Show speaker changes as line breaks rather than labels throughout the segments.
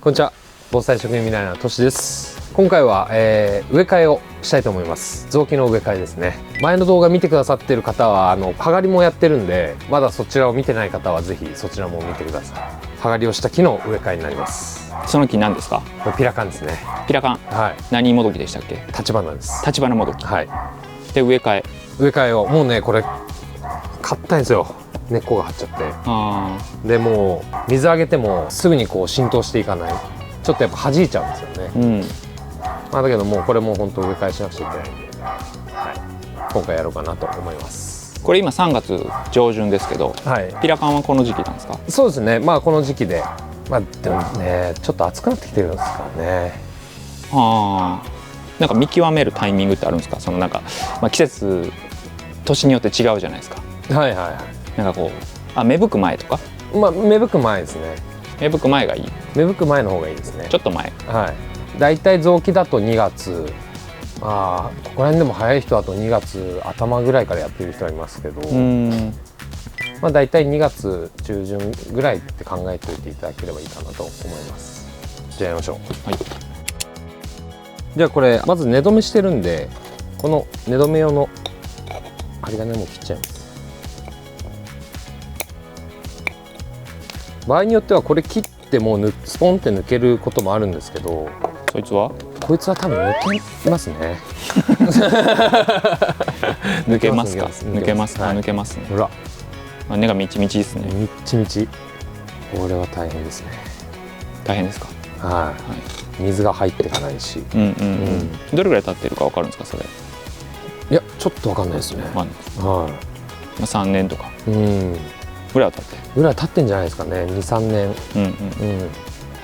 こんにちは、防災職人みたいなとしです。今回は、植え替えをしたいと思います。雑木の植え替えですね。前の動画見てくださっている方は葉刈りもやってるんで、まだそちらを見てない方はぜひそちらも見てください。葉刈りをした木の植え替えになります。
その木何ですか？
これピラカンですね。
ピラカン。
はい。
何もどきでしたっけ？
立花です。
立花もどき。
はい。
で植え替
えをもうね、これ買ったんですよ。根っこが張っちゃって。でもう水あげてもすぐにこう浸透していかない。ちょっとやっぱ弾いちゃうんですよね。まあだけどもうこれも本当植え替えしなくちゃいけないんで、はい、今回やろうかなと思います。
これ今3月上旬ですけど、はい、ピラカンはこの時期なんですか？
そうですね。まあこの時期で、まあでもねちょっと暑くなってきてるんですからね。
なんか見極めるタイミングってあるんですか？そのなんか、季節年によって違うじゃないですか。
はいはいはい。
なんかこう芽吹く前とか。
まあ芽吹く前ですね。
芽吹く前がいい。
芽吹く前の方がいいですね。
ちょっと前。
はい。だいたい雑木だと2月。まあここら辺でも早い人だと2月頭ぐらいからやってる人はいますけど。まあだいたい2月中旬ぐらいって考えておいていただければいいかなと思います。じゃあやりましょう。はい。じゃあこれまず根止めしてるんで、この根止め用の針金も切っちゃいます。場合によってはこれ切ってもスポンって抜けることもあるんですけど、
そいつは
多分抜けますね。
抜けますか？抜けますか？抜けますね。
ほら、
根がみちみちですね。
みちみち。これは大変ですね。
大変ですか？
はい。水が入っていかないし。
どれぐらい経ってるかわかるんですかそれ？
いやちょっとわかんないですね。はい。
3年とか。ぐらいは経ってる。
ぐらい経ってんじゃないですかね。2、3年。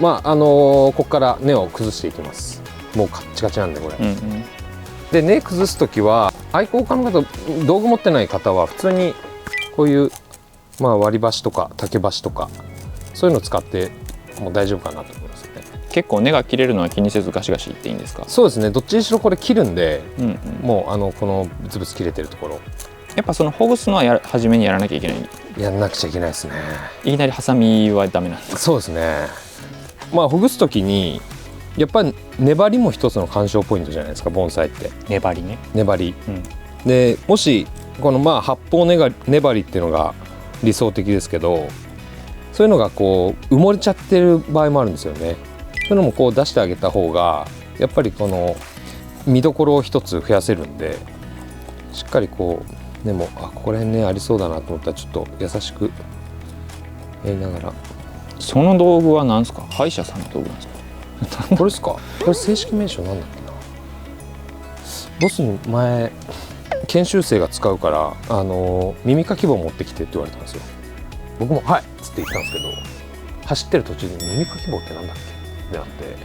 まあここから根を崩していきます。もうカッチカチなんでこれ。で根崩す時は愛好家の方、道具持ってない方は普通にこういう割り箸とか竹箸とかそういうのを使ってもう大丈夫かなと思いますね。
結構根が切れるのは気にせずガシガシいっていいんですか？
そうですね。どっちにしろこれ切るんで、もうこのブツブツ切れてるところ。
やっぱそのほぐすのは初めにやらなきゃいけない。
やんなくちゃいけないですね。
いきなりハサミはダメなんですか？
そうですね。まあほぐす時にやっぱり粘りも一つの鑑賞ポイントじゃないですか、盆栽って。
粘りね。
粘り。でもしこの発泡粘りっていうのが理想的ですけど、そういうのがこう埋もれちゃってる場合もあるんですよね。そういうのもこう出してあげた方がやっぱりこの見どころを一つ増やせるんで、しっかりこうでもここら辺ねありそうだなと思ったらちょっと優しくやりながら。
その道具は何ですか？歯医者さんの道具なんですか？
これですか？これ正式名称なんだっけな。ボスに前研修生が使うから耳かき棒持ってきてって言われたんですよ。僕もはいっつって言ったんですけど、走ってる途中に耳かき棒ってなんだっけってなって、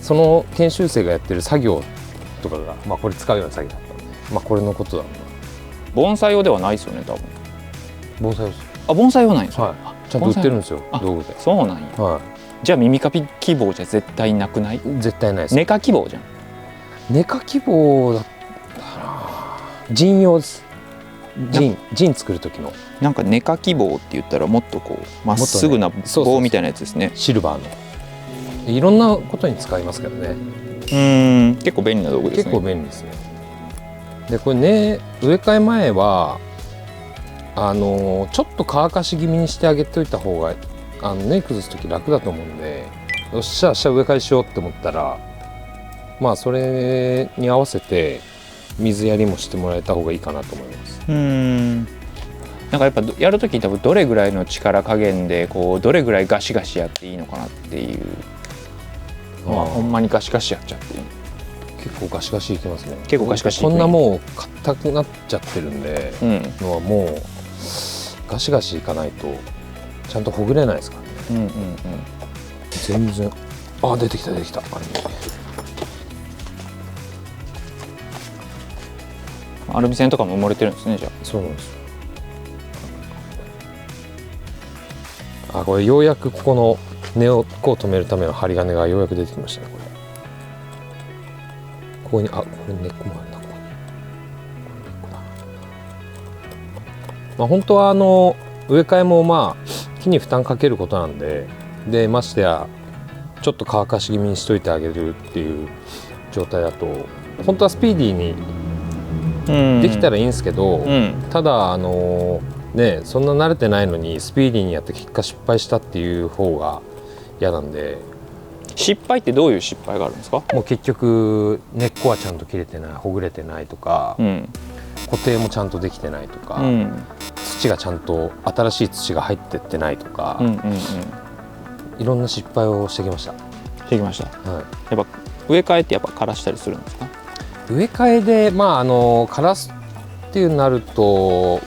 その研修生がやってる作業とかがこれ使うような作業だったんで、これのことだろうな。
盆栽用ではないですよね多分。
盆栽用です。
盆栽用ないんですか？
はい、ちゃんと売ってるんですよ道具で。
そうなんや。はい。じゃあ耳かき棒じゃ絶対なくない？
絶対ないです。
根かき棒じゃん。
根かき棒だったな。陣用です。陣作る時の。
なんか根かき棒って言ったらもっとこうまっすぐな棒みたいなやつですね。
シルバーの。いろんなことに使いますけどね。
結構便利な道具ですね。
結構便利ですね。でこれね、植え替え前はちょっと乾かし気味にしてあげておいた方が根崩す時楽だと思うんで、よっしゃ植え替えしようって思ったらそれに合わせて水やりもしてもらえた方がいいかなと思います。
なんかやっぱやる時多分どれぐらいの力加減でこうどれぐらいガシガシやっていいのかなっていう。ほんまにガシガシやっちゃっていい。
結構ガシガシいきますね。
結構ガシガシ。
こんなもう硬くなっちゃってるんで、のはもうガシガシいかないとちゃんとほぐれないですからね。全然出てきた出てきた。
アルミ線とかも埋もれてるんですね。じゃあ
そうなんですよ。これようやくここの根をこう止めるための針金がようやく出てきましたね。ここにこれ根っこもあるな。ここにこれ根っこだ。本当は植え替えも木に負担かけることなんで、ましてやちょっと乾かし気味にしといてあげるっていう状態だと本当はスピーディーにできたらいいんですけど、ただね、そんな慣れてないのにスピーディーにやって結果失敗したっていう方が嫌なんで。
失敗ってどういう失敗があるんですか？
もう結局根っこはちゃんと切れてない、ほぐれてないとか、固定もちゃんとできてないとか、土がちゃんと新しい土が入ってってないとか、いろんな失敗をしてきました。
してきました。
はい、
やっぱ植え替えってやっぱ枯らしたりするんですか？
植え替えで枯らすっていうなると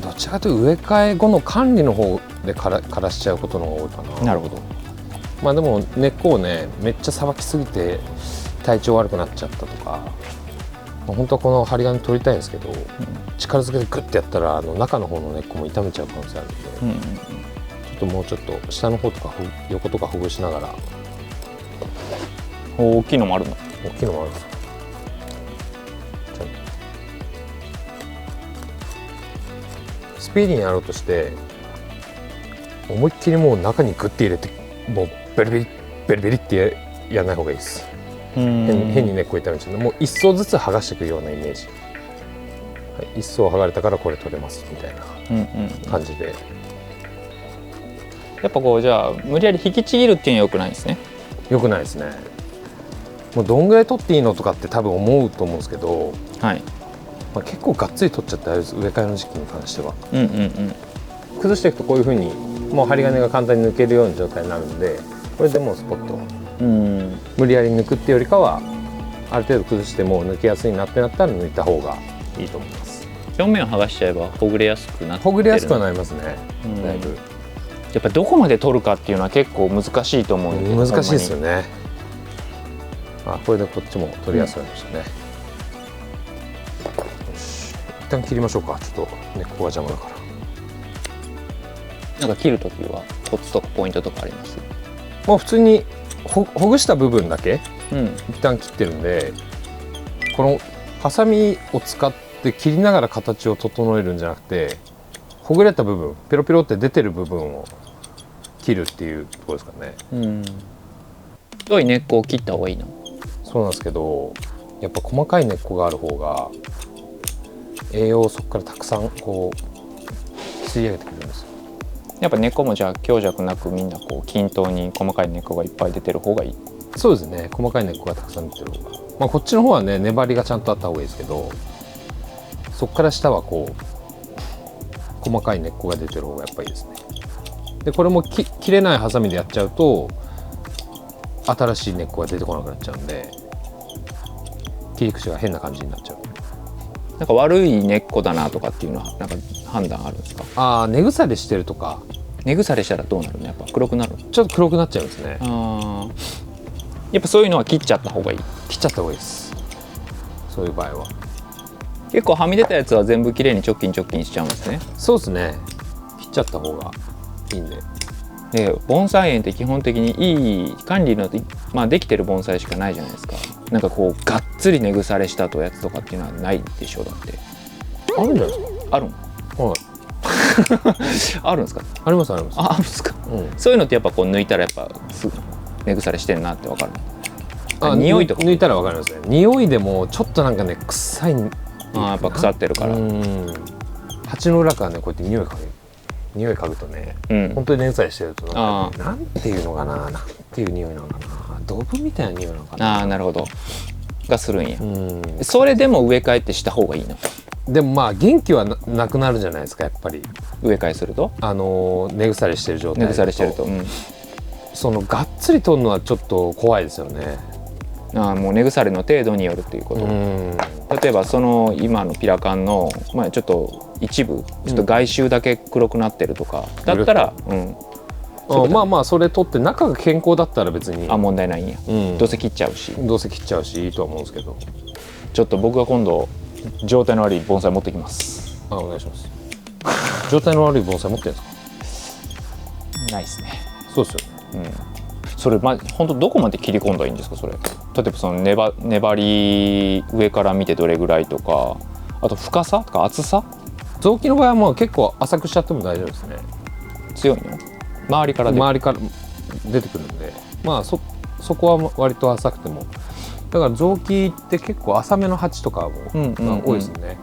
どちらかというと植え替え後の管理の方で枯らしちゃうことの方が多いかな。
なるほど。
まあでも根っこをねめっちゃさばきすぎて体調悪くなっちゃったとか、本当はこの針金取りたいんですけど、力づけでグッてやったら中の方の根っこも痛めちゃう可能性あるので、ちょっともうちょっと下の方とか横とかほぐしながら。
大きいのもあるの？
大きいのもあるんですよ。スピーディーにやろうとして思いっきりもう中にグッて入れてもうベリベリベリベリってやらない方がいいです。変に根っこ痛めちゃうので、もう一層ずつ剥がしていくようなイメージ、はい、一層剥がれたからこれ取れますみたいな感じで、
やっぱこうじゃあ無理やり引きちぎるっていうのは良くないですね。
良くないですね。もうどんぐらい取っていいのとかって多分思うと思うんですけど、
はい、
まあ、結構がっつり取っちゃってあれです、植え替えの時期に関しては。崩していくとこういうふうにもう針金が簡単に抜けるような状態になるんで、これでもうスポッと無理やり抜くっていうよりかはある程度崩してもう抜けやすいなってなったら抜いた方がいいと思います。
表面を剥がしちゃえばほぐれやすくなってる。
ほぐれやすくはなりますね、だいぶ。
やっぱどこまで取るかっていうのは結構難しいと思うんで。
難しいですよね。これでこっちも取りやすくなりましたね。よし、一旦切りましょうか。ちょっと根っこが邪魔だから。
なんか切るときはコツとかポイントとかあります？
もう普通にほぐした部分だけ一旦切ってるんで、このハサミを使って切りながら形を整えるんじゃなくて、ほぐれた部分ペロペロって出てる部分を切るっていうところですかね。
太い根っこを切った方がいいの？
そうなんですけど、やっぱ細かい根っこがある方が栄養をそこからたくさんこう吸い上げてくるんですよ。
やっぱ根っこもじゃあ強弱なくみんなこう均等に細かい根っこがいっぱい出てる方がいい？
そうですね、細かい根っこがたくさん出てる方が、まあ、こっちの方はね粘りがちゃんとあった方がいいですけど、そこから下はこう細かい根っこが出てる方がやっぱりいいですね。でこれも切れないハサミでやっちゃうと新しい根っこが出てこなくなっちゃうんで、切り口が変な感じになっちゃう。
なんか悪い根っこだなとかっていうのはなんか判断あるんですか？
根腐れしてるとか。
根腐れしたらどうなるの？やっぱ黒くなる？
ちょっと黒くなっちゃいますね。
やっぱそういうのは切っちゃった方がいい？
切っちゃった方がいいです、そういう場合は。
結構はみ出たやつは全部きれいにチョッキンチョッキンしちゃうんですね。
そうですね、切っちゃった方がいいんで。
で盆栽園って基本的にいい管理の、できてる盆栽しかないじゃないですか。なんかこうがっつり根腐れしたやつとかっていうのはないでしょ。だって
あるんじゃないですか？
あるの？はいあるんですか？
ありますあります。
あるんですか？そういうのってやっぱこう抜いたらやっぱすぐ根腐れしてんなって分かる？匂いとか
抜いたら分かりますね。匂いでもちょっとなんかね臭い。
やっぱ腐ってるから。
鉢の裏からねこうやって匂い嗅ぐとね、本当に根腐れしてるとなんていうのかな、なんていう匂いなのかな、ドブみたいな匂いなのかな。
なるほど。がするんや。それでも植え替えってした方がいいの？
でもまあ元気は なくなるじゃないですか、やっぱり
植え替えすると。
根腐れしてる状態だと。
根腐れしてると、
そのがっつり取るのはちょっと怖いですよね。
もう根腐れの程度によるっていうこと。例えばその今のピラカンの、ちょっと一部ちょっと外周だけ黒くなってるとかだったら、
まあそれ取って中が健康だったら別に
問題ないんや。どうせ切っちゃうし
いいとは思うんですけど、
ちょっと僕が今度状態の悪い盆栽持ってきます。
お願いします。状態の悪い盆栽持ってるんですか？
ないですね。
そうですよね。
それ本当どこまで切り込んだらいいんですか？それ例えばその粘り上から見てどれぐらいとか、あと深さとか厚さ。
雑木の場合はもう結構浅くしちゃっても大丈夫ですね。
強いの？周りから出てくるんで。
まあそこは割と浅くても、だから臓器って結構浅めの鉢とかも多いですね。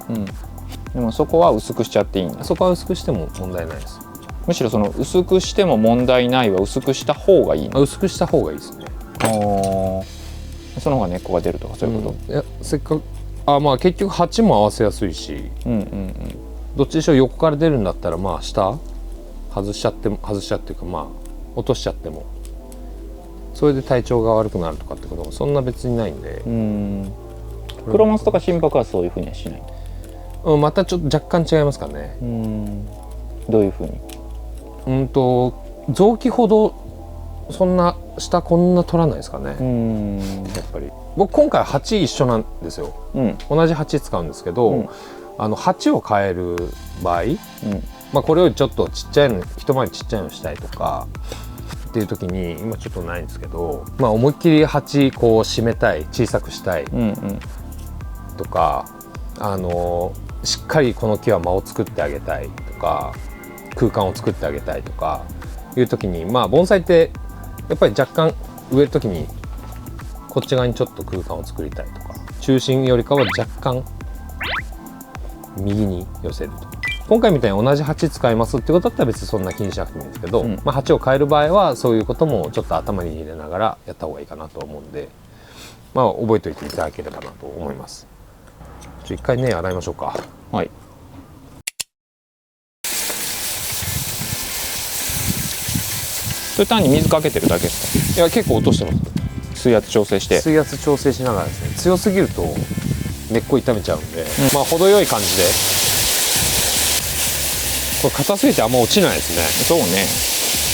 でもそこは薄くしちゃっていいんだ。
そこは薄くしても問題ないです。
むしろその薄くしても問題ないは薄くした方がいいの？
薄くした方がいいですね。
その方が根っこが出るとかそういうこと？
いやせっかくまあ結局鉢も合わせやすいし、どっちでしろ横から出るんだったらまあ下外しちゃっていうかまあ落としちゃってもそれで体調が悪くなるとかってこともそんな別にないんで。
黒モスとか心拍はそういうふうにはしない？
またちょっと若干違いますかね。
どういうふうに？
臓器ほどそんな下こんな取らないですかね。やっぱり僕今回鉢一緒なんですよ。同じ鉢使うんですけど、鉢を変える場合、まあこれよりちょっとちっちゃいの一回りちっちゃいのしたいとかっていう時に今ちょっとないんですけど、まあ思いっきり鉢こう締めたい、小さくしたいとか、しっかりこの木は間を作ってあげたいとか空間を作ってあげたいとかいう時に、まあ盆栽ってやっぱり若干植える時にこっち側にちょっと空間を作りたいとか、中心よりかは若干右に寄せると。今回みたいに同じ鉢使いますってことだったら別にそんな気にしなくてもいいんですけど、まあ、鉢を変える場合はそういうこともちょっと頭に入れながらやった方がいいかなと思うんで、まあ覚えておいていただければなと思います。一回ね洗いましょうか。
はい。それ単に水かけてるだけです
か？いや結構落としてます。
水圧調整して。
水圧調整しながらですね。強すぎると根っこ傷めちゃうんで、まあ程よい感じで。これ硬すぎてあんま落ちないですね。
そうね。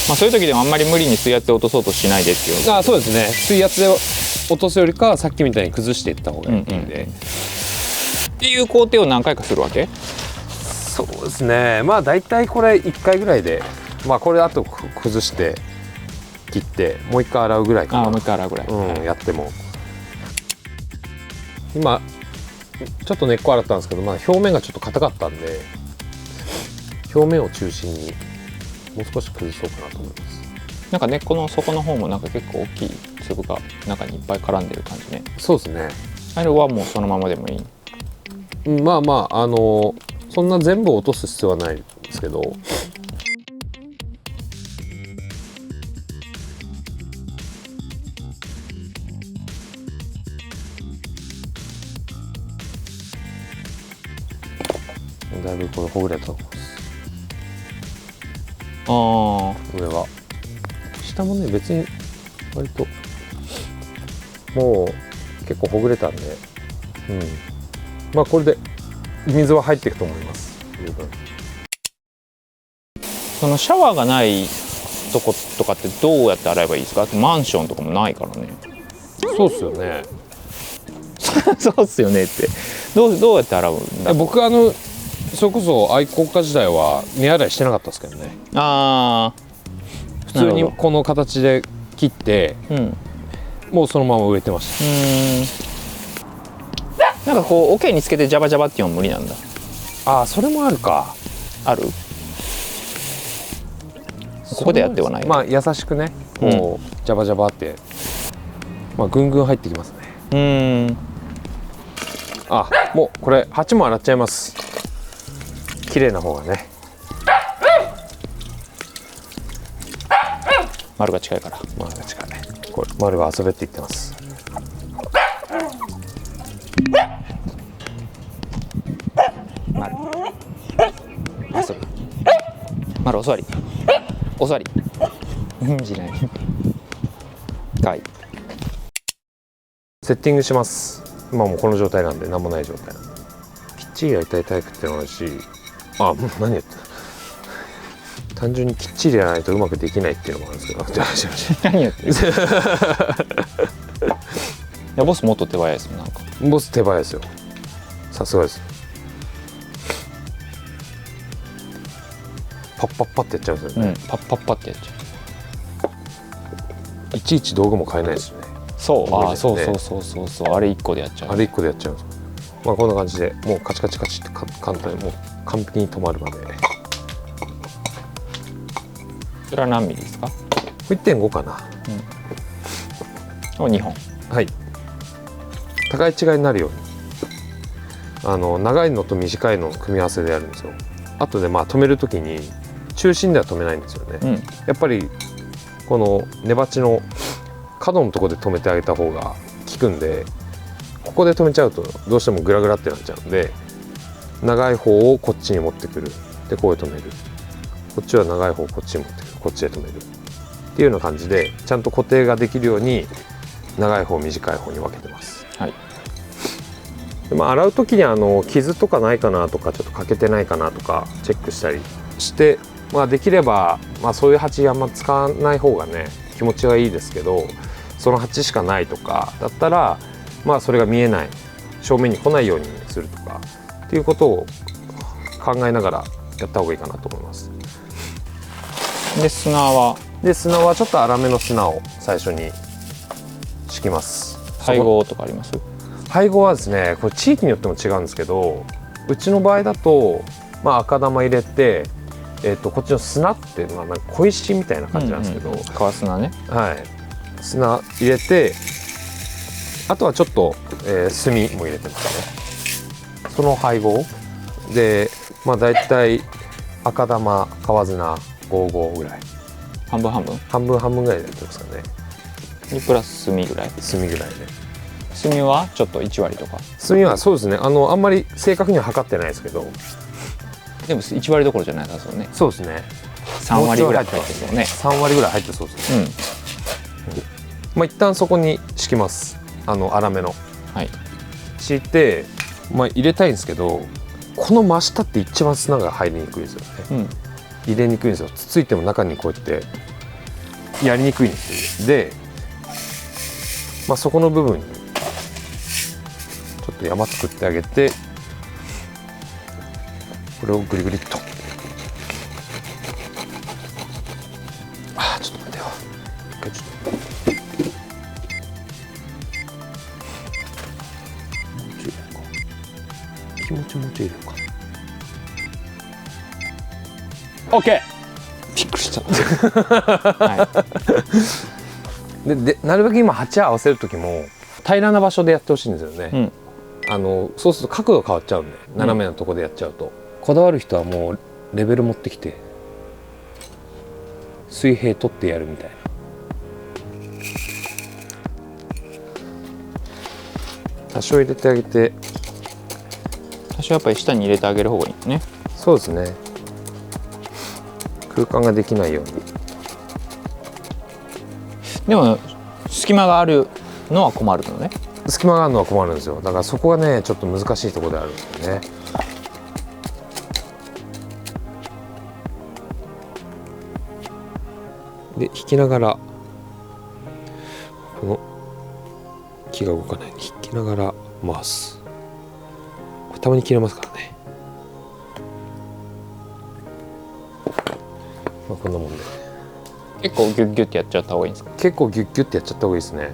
まあそういう時でもあんまり無理に水圧で落とそうとしないでっていう。
そうですね。水圧で落とすよりかはさっきみたいに崩していった方がいいんで。
っていう工程を何回かするわけ？
そうですね。まあ大体これ1回ぐらいで、まあこれあと崩して切ってもう1回洗うぐらいかな。
もう1回洗うぐらい。
やっても。今ちょっと根っこ洗ったんですけど、まあ表面がちょっと硬かったんで、表面を中心にもう少し崩そうかなと思います。
なんか根っこの底の方もなんか結構大きい粒が中にいっぱい絡んでる感じね。
そうですね。
あれはもうそのままでもいい？
まあまあそんな全部落とす必要はないですけど、だいぶこれほぐれたと思います。上は下もね別に割ともう結構ほぐれたんで、まあこれで水は入っていくと思います。十分。
そのシャワーがないとことかってどうやって洗えばいいですか？あとマンションとかもないからね。
そうっすよね。
そうっすよねってどうやって洗うんだ？
僕それこそ愛好家時代は根洗いしてなかったですけどね。普通にこの形で切って、もうそのまま植えてました。
なんかこう桶につけてジャバジャバっていうのは無理なんだ。
それもあるか。
ある？ここでやってはない。
まあ優しくねこう、ジャバジャバってまあぐんぐん入ってきますね。もうこれ鉢も洗っちゃいます。綺麗な方がね。
丸が近いから。
丸が近いね。これ丸が遊べって言ってます。
丸お座り。お座り。じない。はい。
セッティングします。今もうこの状態なんで何もない状態。きっちりやりたいタイプってのもあるし、もう何やってる。単純にきっちりやらないとうまくできないっていうのもあるんですけど。
何やってる。いやボスもっと手早いですもんなんか。
ボス手早いですよ。さすがです。パッパッパってやっちゃうんですよね。
パッパッパってやっちゃ
う。いちいち道具も変えないですよね。
そう、そうあれ1個でやっちゃう。
あれ1個でやっちゃうんですよ。まあこんな感じでもうカチカチカチって簡単にもう完璧に止まるまで。
それは何ミリですか？
1.5 かな。
を2本。
はい、互い違いになるように長いのと短いの組み合わせでやるんですよ。あとで止める時に中心では止めないんですよね、やっぱりこの根鉢の角のところで止めてあげた方が効くんで、ここで止めちゃうとどうしてもグラグラってなっちゃうんで、長い方をこっちに持ってくる、でこう止める、こっちは長い方をこっちに持ってくる、こっちで止めるっていうような感じでちゃんと固定ができるように長い方短い方に分けてます。
はい。
で洗う時に傷とかないかなとか、ちょっと欠けてないかなとかチェックしたりして、できれば、そういう鉢あんま使わない方がね気持ちはいいですけど、その鉢しかないとかだったら、それが見えない、正面に来ないようにするとかっていうことを考えながらやった方がいいかなと思います。
で砂は
ちょっと粗めの砂を最初に敷きます。
配合とかあります？
配合はですね、これ地域によっても違うんですけど、うちの場合だと、赤玉入れて、こっちの砂っていうのはなんか小石みたいな感じなんですけど、
川砂ね。
はい、砂入れて、あとはちょっと、炭も入れてますね。その配合で、だいたい赤玉川砂55ぐらい、
半分半分
半分ぐらいでやってますかね。
にプラス炭ぐらい。
炭ぐらいで、
炭はちょっと1割とか。
炭はそうですね、あんまり正確には測ってないですけど、
でも1割どころじゃないですよね。
そうですね、
3割ぐらい入ってますよね。
3割ぐらい入ってそうですね。一旦そこに敷きます。粗めの、
はい、
敷いて、入れたいんですけど、この真下って一番砂が入りにくいですよね、入れにくいんですよ。つついても中にこうやってやりにくいんですよ。で、そこの部分にちょっと山作ってあげて、これをグリグリっと、ちょっと待ってよ、一回ちょっと気持ちもうちょい入れようか。
オッケー。びっくりした。はい、
でなるべく今鉢合わせる時も平らな場所でやってほしいんですよね、そうすると角度変わっちゃうんで、斜めのとこでやっちゃうと、こだわる人はもうレベル持ってきて水平取ってやるみたいな。多少入れてあげて、
多少やっぱり下に入れてあげる方がいいね。
そうですね、空間ができないように。
でも隙間があるのは困るのね。
隙間があるのは困るんですよ。だからそこがねちょっと難しいところであるんですよね。で引きながら、この木が動かないように引きながら回す。これたまに切れますからね。こんなもんで、
結構ギュッギュッってやっちゃった方がいいんですか？
結構ギュッギュッってやっちゃった方がいいですね。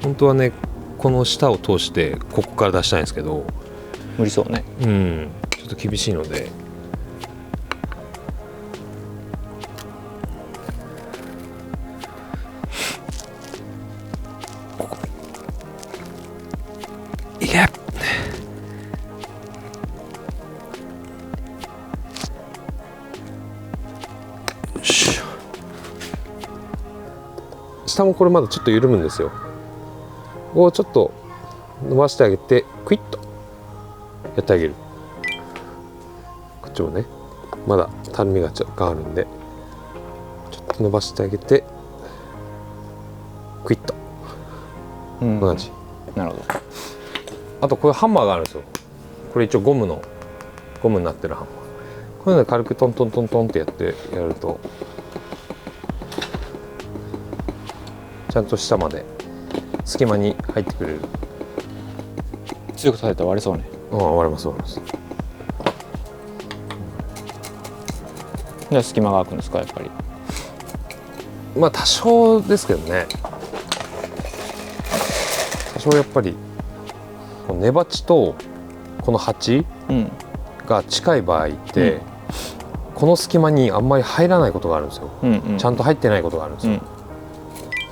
本当はねこの下を通してここから出したいんですけど、
無理そうね。
ちょっと厳しいので、ここいけ。下もこれまだちょっと緩むんですよ。ここをちょっと伸ばしてあげてクイッとやってあげる。こっちもねまだたるみが若干あるんで、ちょっと伸ばしてあげてクイッと、こんな感じ。
なるほど。
あとこういうハンマーがあるんですよ。これ一応ゴムになってるハンマー、こういうので軽くトントントントンってやるとちゃんと下まで隙間に入ってくれる。
強くされたら割れそうね。
割れます割れます。
で隙間が空くんですか、やっぱり。
多少ですけどね。多少やっぱり根鉢とこの鉢が近い場合って、この隙間にあんまり入らないことがあるんですよ、ちゃんと入ってないことがあるんですよ、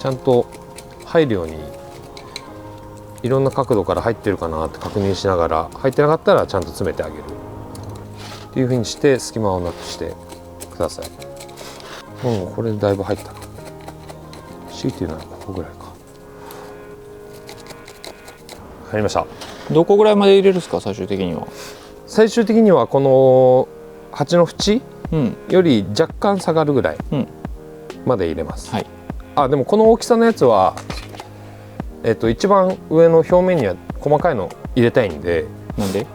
ちゃんと入るようにいろんな角度から入ってるかなって確認しながら、入ってなかったらちゃんと詰めてあげるっていう風にして隙間をなくしてください。これでだいぶ入ったな。強いて言うならここぐらいか。入りました。
どこぐらいまで入れるんですか、最終的には。
最終的にはこの鉢の縁より若干下がるぐらいまで入れます、はい。でもこの大きさのやつは、一番上の表面には細かいの入れたいんで。
なんで？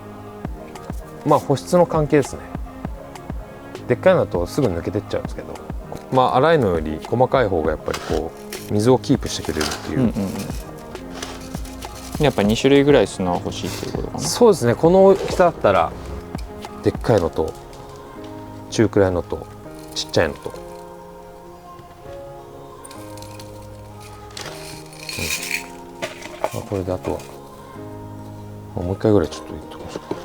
保湿の関係ですね。でっかいのだとすぐ抜けてっちゃうんですけど、粗いのより細かい方がやっぱりこう水をキープしてくれるっていう、
やっぱ2種類ぐらい砂は欲しいっていうことかな。
そうですね。この大きさだったらでっかいのと中くらいのとちっちゃいのと、これであとはもう一回ぐらいちょっといっときましょうか。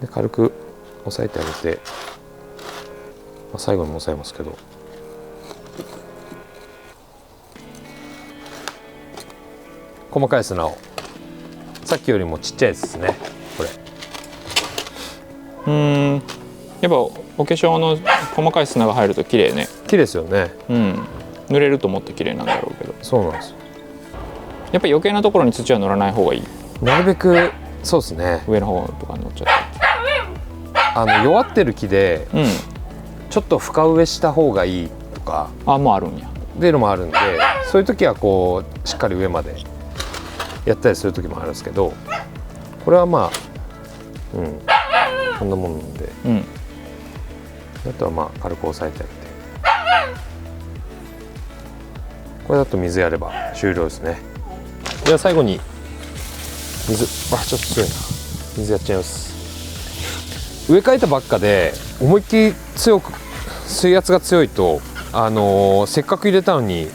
で軽く押さえてあげて、最後にも押さえますけど、細かい砂をさっきよりもちっちゃいやつですね。これ
やっぱお化粧の細かい砂が入ると綺麗ね。
綺麗ですよね。
濡れるともっと綺麗なんだろうけど。
そうなんですよ。
やっぱ余計なところに土は乗らない方がいい。
なるべくそうですね。
上の方とかに乗っちゃって、
弱ってる木で、ちょっと深植えした方がいいとか
もあるんや
っていうのもあるんで、そういう時はこうしっかり上までやったりする時もあるんですけど、これはこんなもんなんで、あとは軽く押さえてあげて、これだと水やれば終了ですね。では最後に水、ちょっと強いな。水やっちゃいます。植え替えたばっかで思いっきり強く水圧が強いと、せっかく入れたのに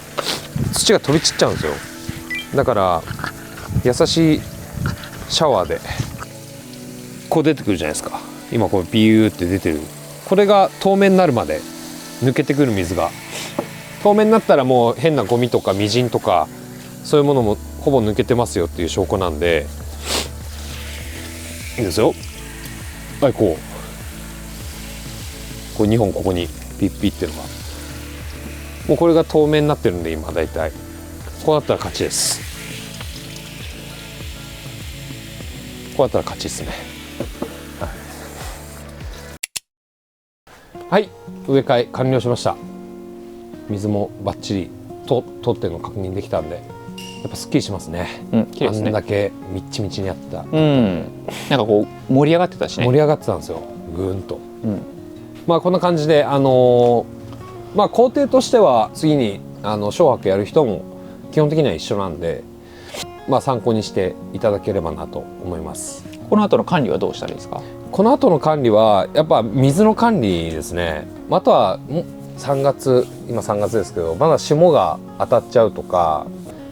土が飛び散っちゃうんですよ。だから優しいシャワーでこう出てくるじゃないですか。今こうビューって出てる、これが透明になるまで抜けてくる水が透明になったら、もう変なゴミとかみじんとかそういうものもほぼ抜けてますよっていう証拠なんで、いいですよ。こう2本ここにピッピッっていうのがもうこれが透明になってるんで、今だいたいこうなったら勝ちです。こうなったら勝ちですね。はい、植え替え完了しました。水もバッチリ取ってるの確認できたんで、やっぱすっきりしますね。綺麗ですね。あんだけみっちみちにあった、
なんかこう盛り上がってたしね。
盛り上がってたんですよ、ぐーんと。こんな感じで工程としては次に小白やる人も基本的には一緒なんで、参考にしていただければなと思います。
この後の管理はどうしたらいいですか？
この後の管理はやっぱ水の管理ですね。あとは3月、今3月ですけど、まだ霜が当たっちゃうとか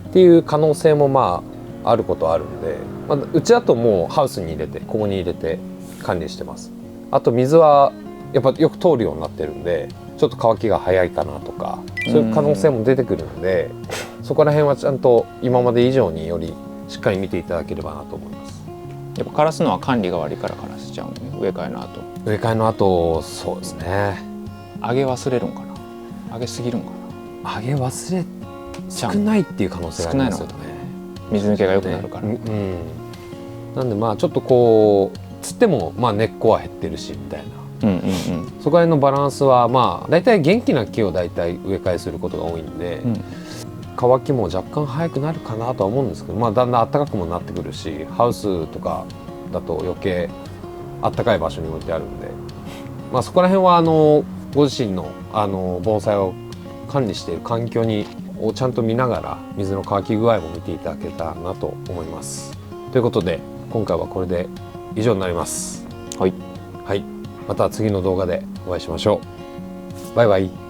っていう可能性もあることあるんで、うちだともうハウスに入れて、ここに入れて管理してます。あと水はやっぱよく通るようになってるんで、ちょっと乾きが早いかなとか、そういう可能性も出てくるので、そこら辺はちゃんと今まで以上によりしっかり見ていただければなと思います。
やっぱ枯らすのは管理が悪いから枯らしちゃうんで、植え替えの後。
植え替えの後、そうですね。
上げ忘れるんかな、上げすぎるんか
な。上げ忘れ少ないっていう可能性がありますよね。
水抜けが良くなるから。
なんでちょっとこうつっても根っこは減ってるしみたいな。そこら辺のバランスはだいたい元気な木をだいたい植え替えすることが多いんで、乾きも若干早くなるかなとは思うんですけど、だんだん暖かくもなってくるし、ハウスとかだと余計暖かい場所に置いてあるんで、そこら辺はご自身の盆栽を管理している環境をちゃんと見ながら水の乾き具合も見ていただけたらなと思います。ということで今回はこれで以上になります。はい、また次の動画でお会いしましょう。バイバイ。